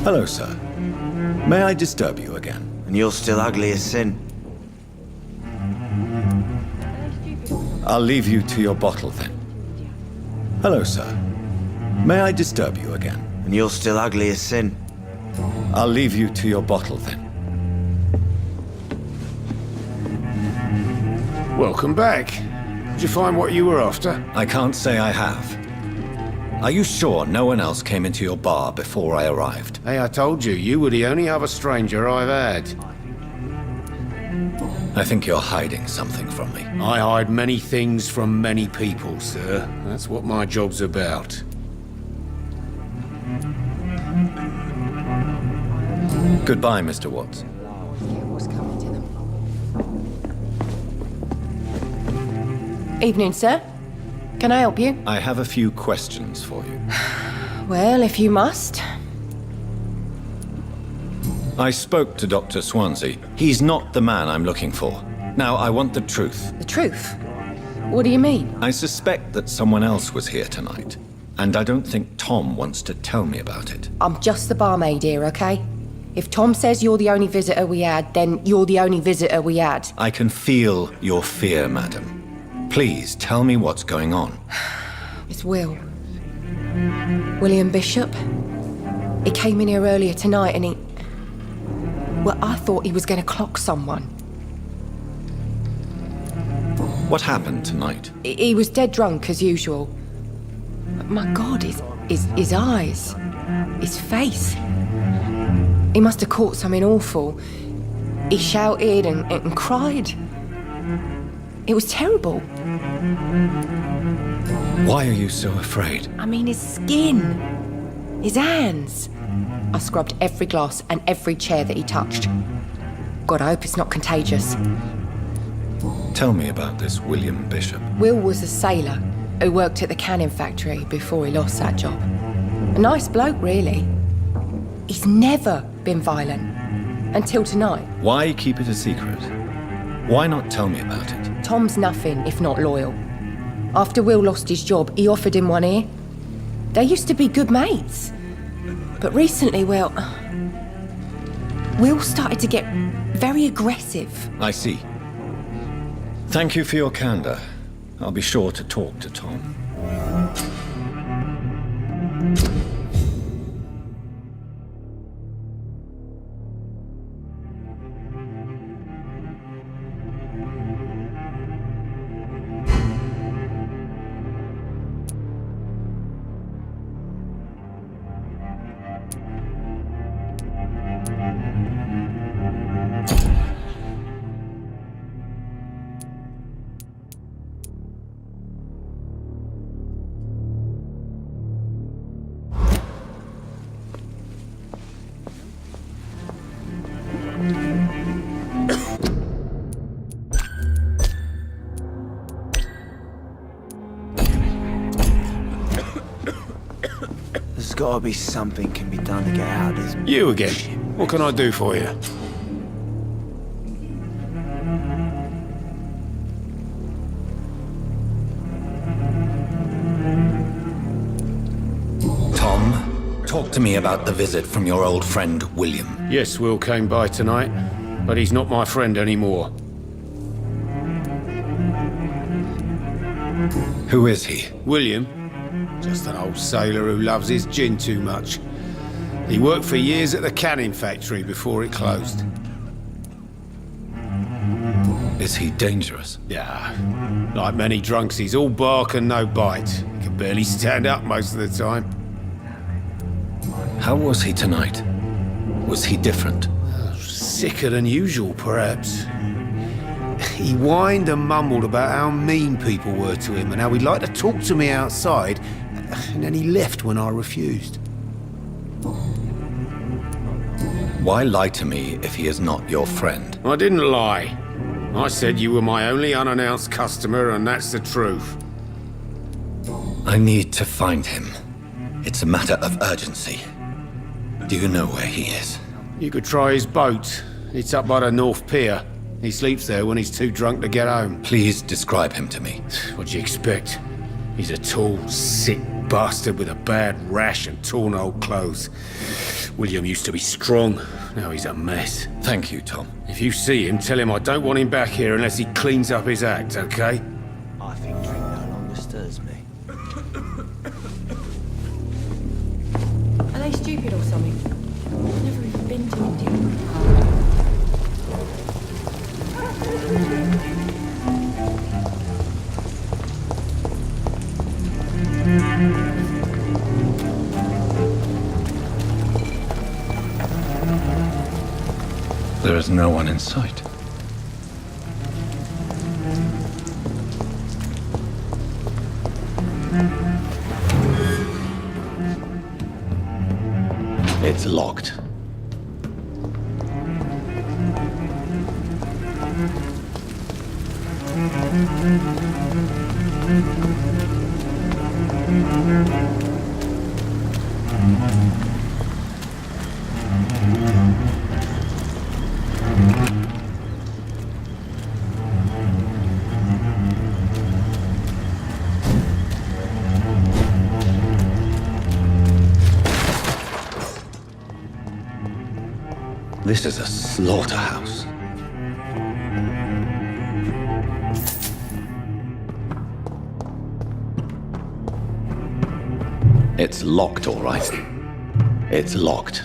Hello, sir. May I disturb you again? And you're still ugly as sin. I'll leave you to your bottle then. Hello, sir. May I disturb you again? And you're still ugly as sin. I'll leave you to your bottle then. Welcome back. Did you find what you were after? I can't say I have. Are you sure no one else came into your bar before I arrived? Hey, I told you, you were the only other stranger I've had. I think you're hiding something from me. I hide many things from many people, sir. That's what my job's about. Goodbye, Mr. Watts. Evening, sir. Can I help you? I have a few questions for you. Well, if you must. I spoke to Dr. Swansea. He's not the man I'm looking for. Now, I want the truth. The truth? What do you mean? I suspect that someone else was here tonight, and I don't think Tom wants to tell me about it. I'm just the barmaid here, okay? If Tom says you're the only visitor we had, then you're the only visitor we had. I can feel your fear, madam. Please, tell me what's going on. It's Will. William Bishop. He came in here earlier tonight and he... Well, I thought he was going to clock someone. What happened tonight? He was dead drunk, as usual. But my God, his eyes. His face. He must have caught something awful. He shouted and cried. It was terrible. Why are you so afraid? I mean, his skin. His hands. I scrubbed every glass and every chair that he touched. God, I hope it's not contagious. Tell me about this William Bishop. Will was a sailor who worked at the canning factory before he lost that job. A nice bloke, really. He's never been violent. Until tonight. Why keep it a secret? Why not tell me about it? Tom's nothing if not loyal. After Will lost his job, he offered him one ear. They used to be good mates. But recently, well, Will started to get very aggressive. I see. Thank you for your candor. I'll be sure to talk to Tom. There's gotta be something can be done to get out of this. You again. What can I do for you? Tom, talk to me about the visit from your old friend, William. Yes, Will came by tonight, but he's not my friend anymore. Who is he? William? Just an old sailor who loves his gin too much. He worked for years at the canning factory before it closed. Is he dangerous? Yeah, like many drunks, he's all bark and no bite. He can barely stand up most of the time. How was he tonight? Was he different? Sicker than usual, perhaps. He whined and mumbled about how mean people were to him and how he'd like to talk to me outside, and then he left when I refused. Why lie to me if he is not your friend? I didn't lie. I said you were my only unannounced customer, and that's the truth. I need to find him. It's a matter of urgency. Do you know where he is? You could try his boat. It's up by the North Pier. He sleeps there when he's too drunk to get home. Please describe him to me. What do you expect? He's a tall, sick, bastard with a bad rash and torn old clothes. William used to be strong. Now he's a mess. Thank you, Tom. If you see him, tell him I don't want him back here unless he cleans up his act, okay? I think drink no longer stirs me. Are they stupid or something? I've never even been to India. There is no one in sight. It's locked. This is a slaughterhouse. It's locked, all right. It's locked.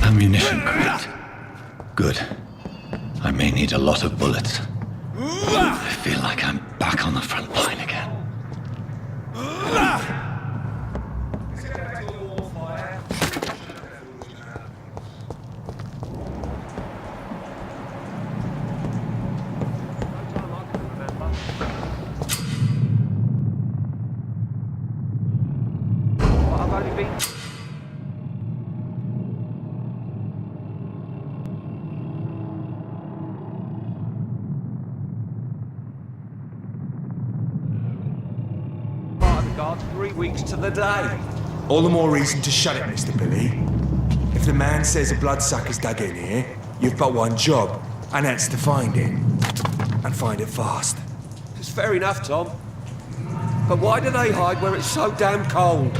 Ammunition crate. Good. I may need a lot of bullets. I feel like I'm back on the front line again. Guards 3 weeks to the day. All the more reason to shut it, Mr. Billy. If the man says a bloodsucker's dug in here, you've but one job, and that's to find it. And find it fast. It's fair enough, Tom. But why do they hide where it's so damn cold?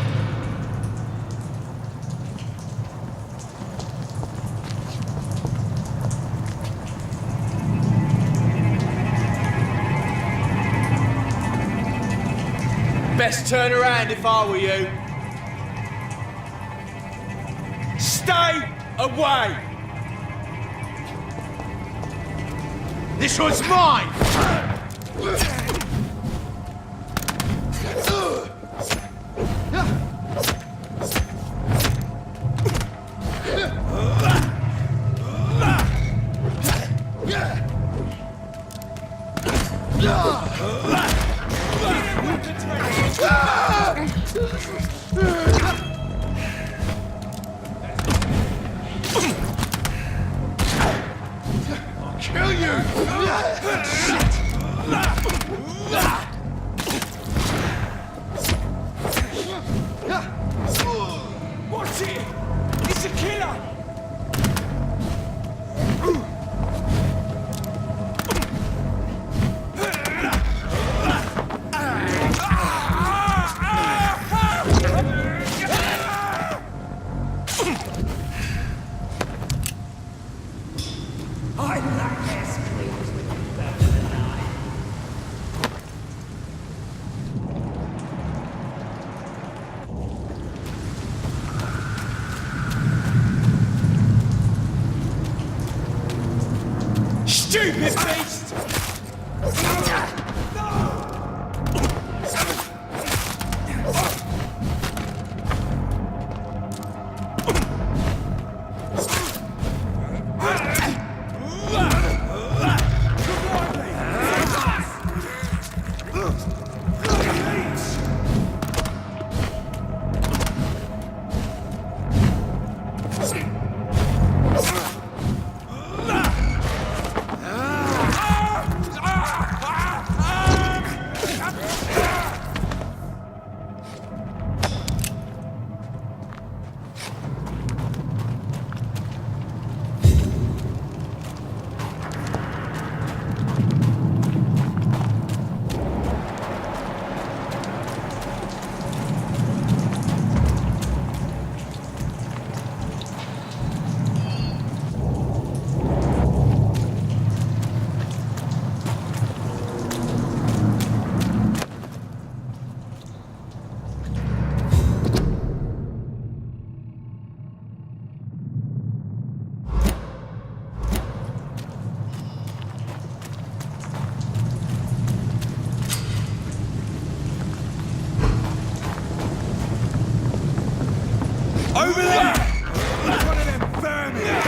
best turn around if I were you. Stay away! This one's mine! I'll kill you! Watch it! It's a killer! Stupid beast! Over there! One of them vermin!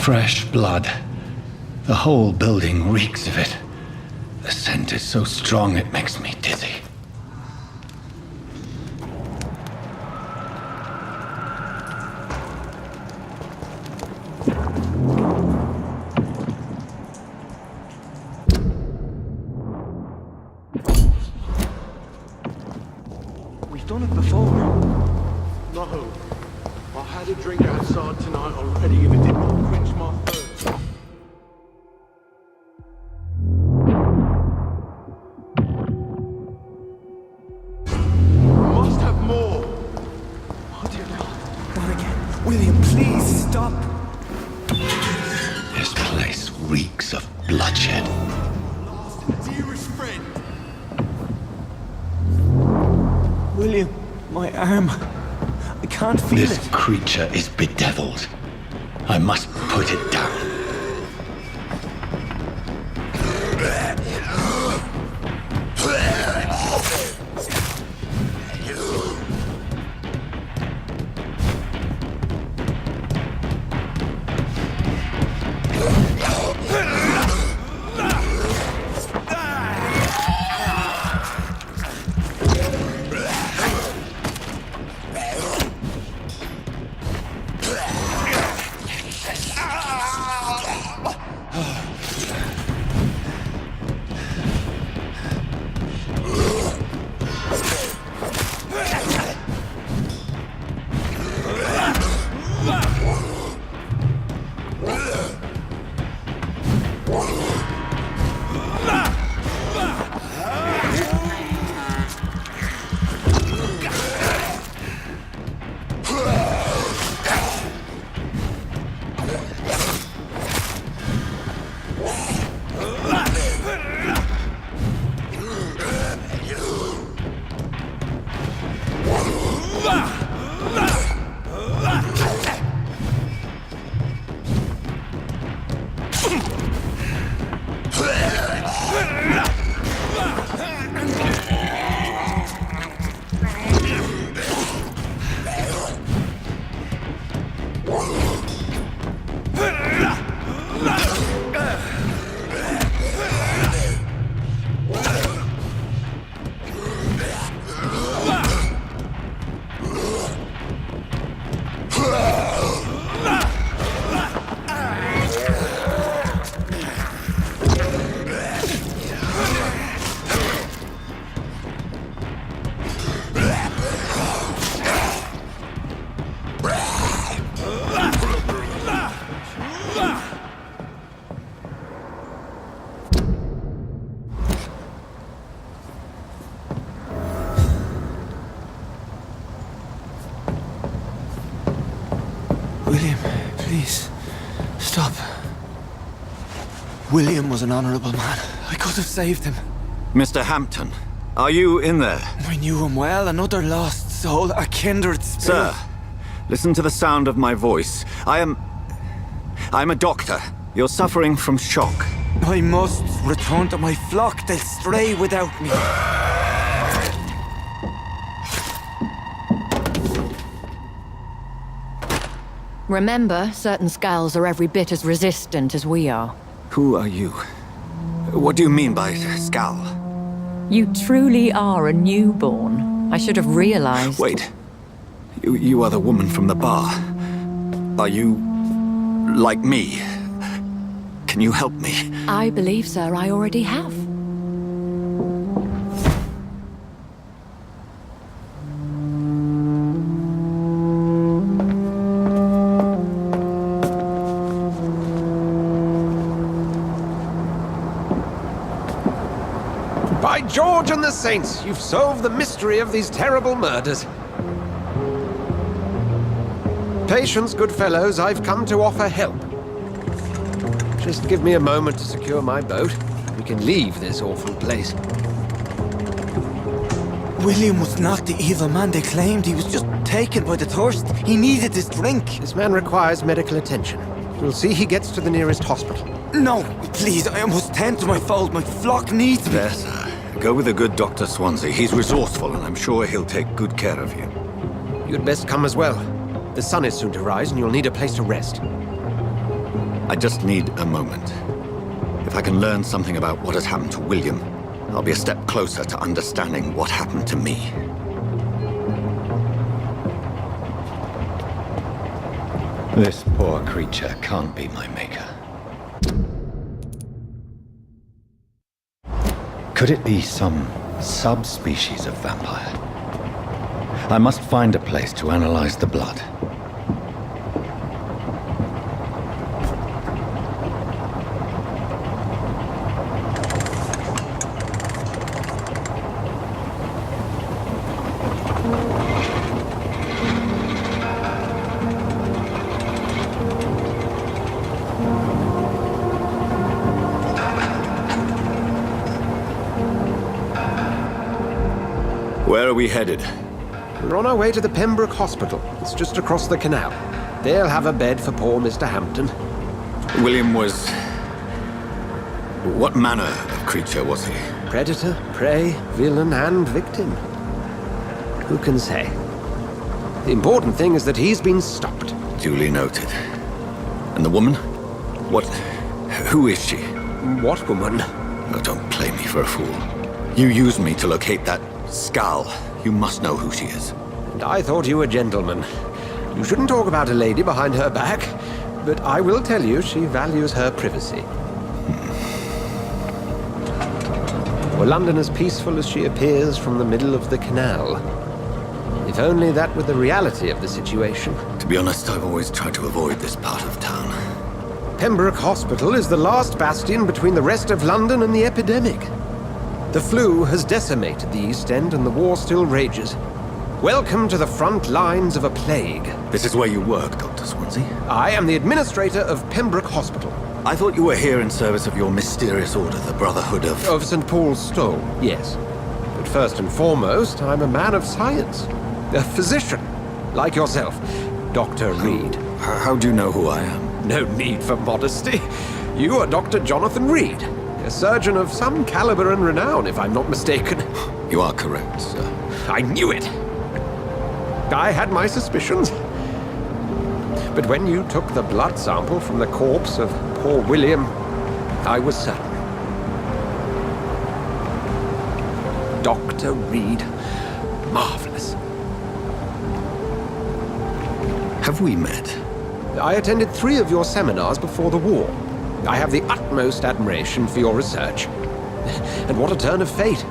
Fresh blood. The whole building reeks of it. The scent is so strong it makes me dizzy. We've done it before. No. I had a drink outside tonight already and it did not quench my thirst. Must have more. Oh dear God. Not again. William, please stop. This place reeks of bloodshed. Dearest friend. William, my arm. I can't feel This it. creature is bedeviled. I must put it down. William, please, stop. William was an honourable man. I could have saved him. Mr. Hampton, are you in there? I knew him well, another lost soul, a kindred spirit. Sir, listen to the sound of my voice. I'm a doctor. You're suffering from shock. I must return to my flock. They'll stray without me. Remember, certain skulls are every bit as resistant as we are. Who are you? What do you mean by skull? You truly are a newborn. I should have realized. Wait. You are the woman from the bar. Are you like me? Can you help me? I believe, sir, I already have. By George and the Saints, you've solved the mystery of these terrible murders. Patience, good fellows, I've come to offer help. Just give me a moment to secure my boat. We can leave this awful place. William was not the evil man they claimed. He was just taken by the thirst. He needed his drink. This man requires medical attention. We'll see he gets to the nearest hospital. No, please, I must tend to my fold. My flock needs me. There, sir. Go with the good Dr. Swansea. He's resourceful, and I'm sure he'll take good care of you. You'd best come as well. The sun is soon to rise, and you'll need a place to rest. I just need a moment. If I can learn something about what has happened to William, I'll be a step closer to understanding what happened to me. This poor creature can't be my maker. Could it be some subspecies of vampire? I must find a place to analyze the blood. Where are we headed? We're on our way to the Pembroke Hospital. It's just across the canal. They'll have a bed for poor Mr. Hampton. William was... What manner of creature was he? Predator, prey, villain, and victim. Who can say? The important thing is that he's been stopped. Duly noted. And the woman? Who is she? What woman? Oh, don't play me for a fool. You used me to locate that skull. You must know who she is. And I thought you a gentleman. You shouldn't talk about a lady behind her back, but I will tell you she values her privacy. Were London as peaceful as she appears from the middle of the canal? If only that were the reality of the situation. To be honest, I've always tried to avoid this part of town. Pembroke Hospital is the last bastion between the rest of London and the epidemic. The flu has decimated the East End and the war still rages. Welcome to the front lines of a plague. This is where you work, Dr. Swansea? I am the administrator of Pembroke Hospital. I thought you were here in service of your mysterious order, the Brotherhood of... Of St. Paul's Stole, yes. But first and foremost, I'm a man of science. A physician, like yourself, Dr. Reed. How do you know who I am? No need for modesty. You are Dr. Jonathan Reed, a surgeon of some caliber and renown, if I'm not mistaken. You are correct, sir. I knew it. I had my suspicions. But when you took the blood sample from the corpse of poor William, I was certain. Dr. Reed. Marvelous. Have we met? I attended 3 of your seminars before the war. I have the utmost admiration for your research. And what a turn of fate.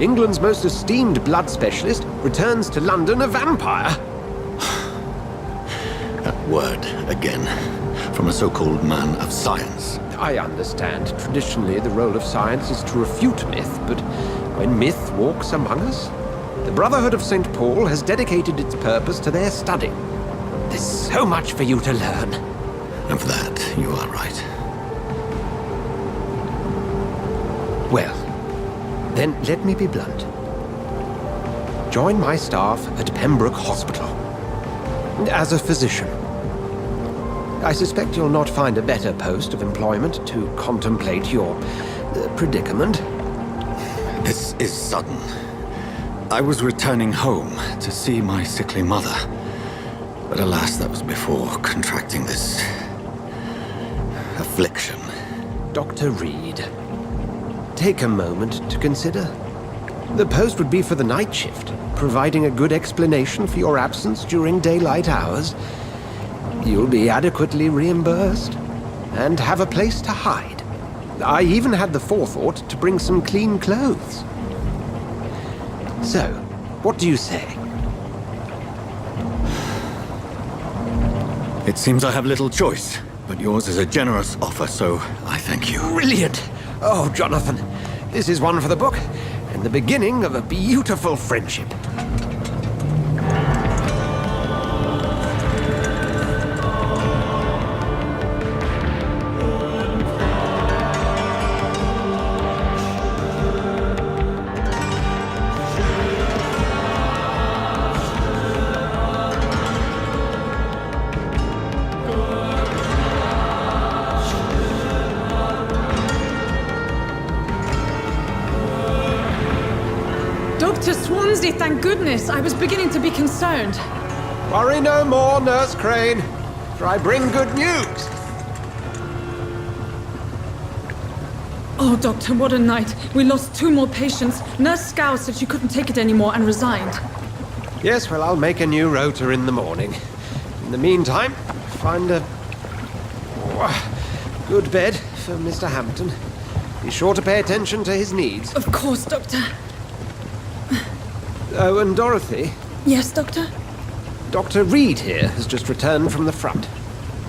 England's most esteemed blood specialist returns to London a vampire. That word, again, from a so-called man of science. I understand. Traditionally, the role of science is to refute myth, but when myth walks among us, the Brotherhood of St. Paul has dedicated its purpose to their study. There's so much for you to learn. Of that, you are right. Well, then let me be blunt. Join my staff at Pembroke Hospital. As a physician. I suspect you'll not find a better post of employment to contemplate your predicament. This is sudden. I was returning home to see my sickly mother. But alas, that was before contracting this... affliction. Dr. Reed, take a moment to consider. The post would be for the night shift, providing a good explanation for your absence during daylight hours. You'll be adequately reimbursed, and have a place to hide. I even had the forethought to bring some clean clothes. So, what do you say? It seems I have little choice, but yours is a generous offer, so I thank you. Brilliant! Oh, Jonathan, this is one for the book, and the beginning of a beautiful friendship. Dr. Swansea, thank goodness. I was beginning to be concerned. Worry no more, Nurse Crane, for I bring good news. Oh, Doctor, what a night. We lost 2 more patients. Nurse Scow said she couldn't take it anymore and resigned. Yes, well, I'll make a new rota in the morning. In the meantime, find a good bed for Mr. Hampton. Be sure to pay attention to his needs. Of course, Doctor. Oh, and Dorothy. Yes, Doctor? Dr. Reed here has just returned from the front.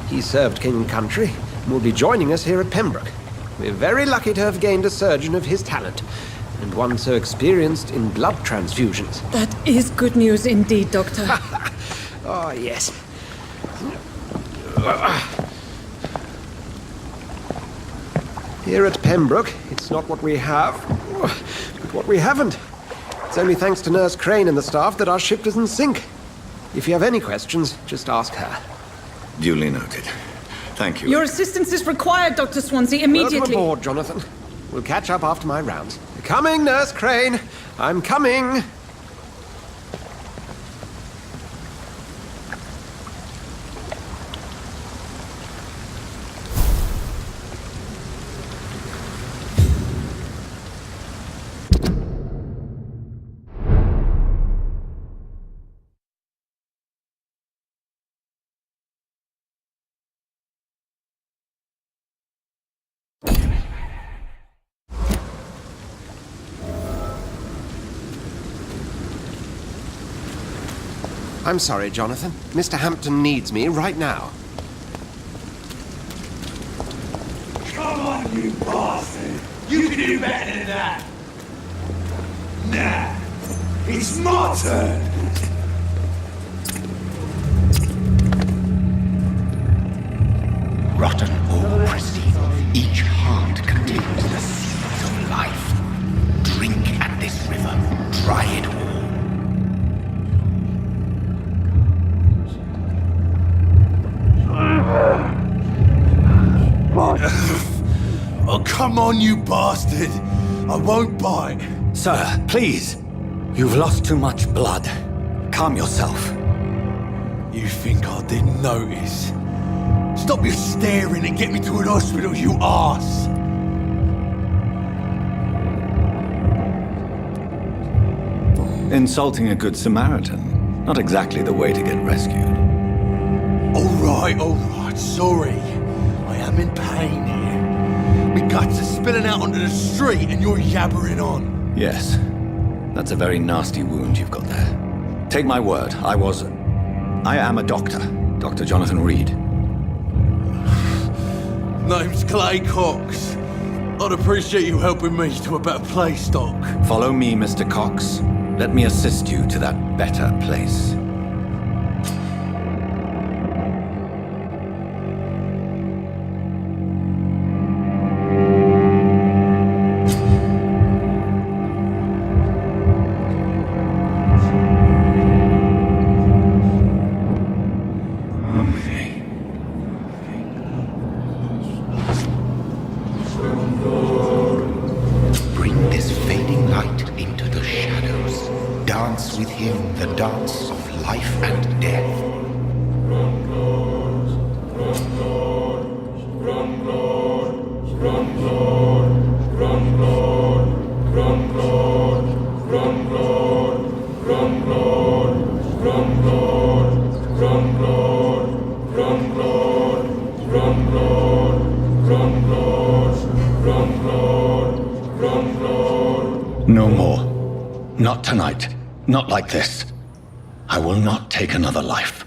He served King and Country and will be joining us here at Pembroke. We're very lucky to have gained a surgeon of his talent, and one so experienced in blood transfusions. That is good news indeed, Doctor. Oh, yes. Here at Pembroke, it's not what we have, but what we haven't. It's only thanks to Nurse Crane and the staff that our ship doesn't sink. If you have any questions, just ask her. Duly noted. Thank you. Your assistance is required, Dr. Swansea, immediately. Welcome aboard, Jonathan. We'll catch up after my rounds. Coming, Nurse Crane. I'm coming. I'm sorry, Jonathan. Mr. Hampton needs me right now. Come on, you bastard! You can do better than that! Nah, it's my turn! Rotten or pristine, each heart contains the seeds of life. Drink at this river, try it all. Oh, come on, you bastard! I won't bite. Sir, please. You've lost too much blood. Calm yourself. You think I didn't notice? Stop your staring and get me to an hospital, you arse! Insulting a good Samaritan. Not exactly the way to get rescued. Alright, sorry. I am in pain here. My guts are spilling out onto the street and you're yabbering on. Yes. That's a very nasty wound you've got there. Take my word, I am a doctor. Dr. Jonathan Reed. Name's Clay Cox. I'd appreciate you helping me to a better place, Doc. Follow me, Mr. Cox. Let me assist you to that better place. No more. Not tonight. Not like this. I will not take another life.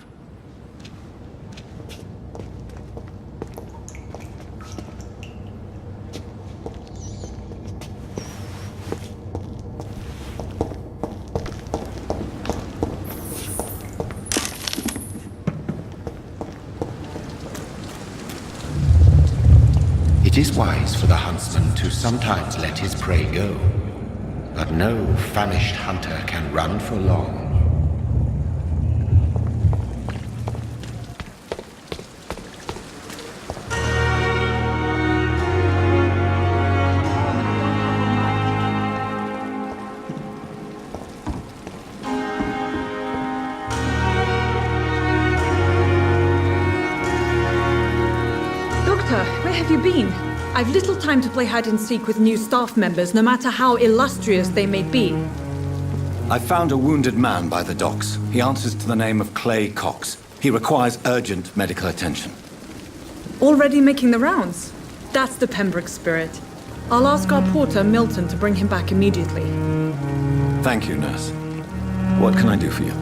It is wise for the huntsman to sometimes let his prey go, but no famished hunter can run for long. Doctor, where have you been? I've little time to play hide and seek with new staff members, no matter how illustrious they may be. I found a wounded man by the docks. He answers to the name of Clay Cox. He requires urgent medical attention. Already making the rounds? That's the Pembroke spirit. I'll ask our porter, Milton, to bring him back immediately. Thank you, nurse. What can I do for you?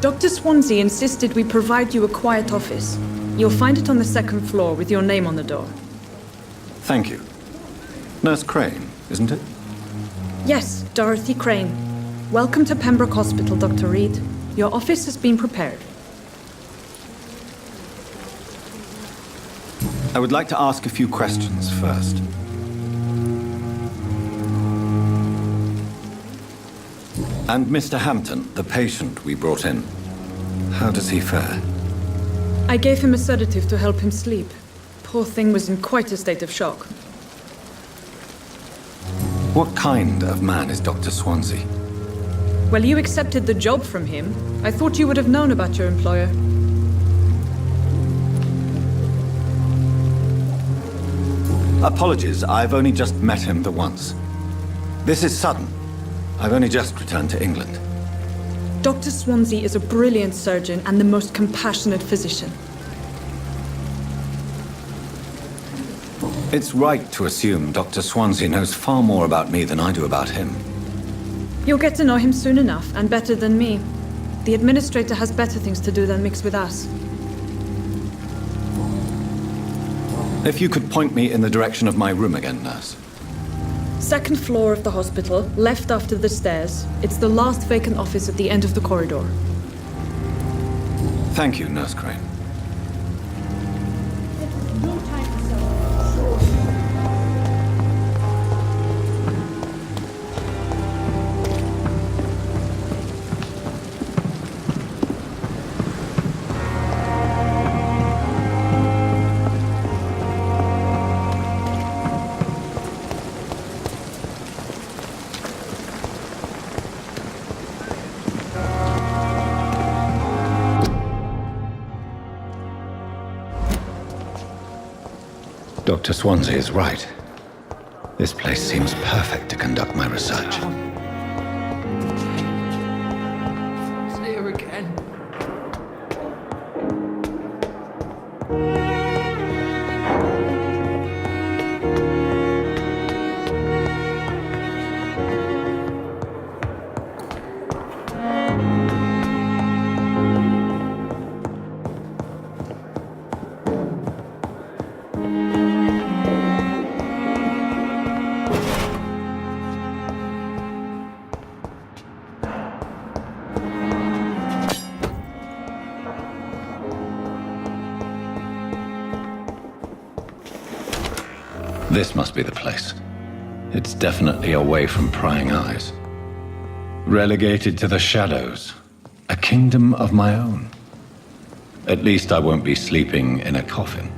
Dr. Swansea insisted we provide you a quiet office. You'll find it on the second floor with your name on the door. Thank you. Nurse Crane, isn't it? Yes, Dorothy Crane. Welcome to Pembroke Hospital, Dr. Reed. Your office has been prepared. I would like to ask a few questions first. And Mr. Hampton, the patient we brought in, how does he fare? I gave him a sedative to help him sleep. Poor thing was in quite a state of shock. What kind of man is Dr. Swansea? Well, you accepted the job from him. I thought you would have known about your employer. Apologies, I've only just met him the once. This is sudden. I've only just returned to England. Dr. Swansea is a brilliant surgeon and the most compassionate physician. It's right to assume Dr. Swansea knows far more about me than I do about him. You'll get to know him soon enough, and better than me. The administrator has better things to do than mix with us. If you could point me in the direction of my room again, nurse. Second floor of the hospital, left after the stairs. It's the last vacant office at the end of the corridor. Thank you, Nurse Crane. Dr. Swansea is right. This place seems perfect to conduct my research. It's here again. This must be the place. It's definitely away from prying eyes. Relegated to the shadows. A kingdom of my own. At least I won't be sleeping in a coffin.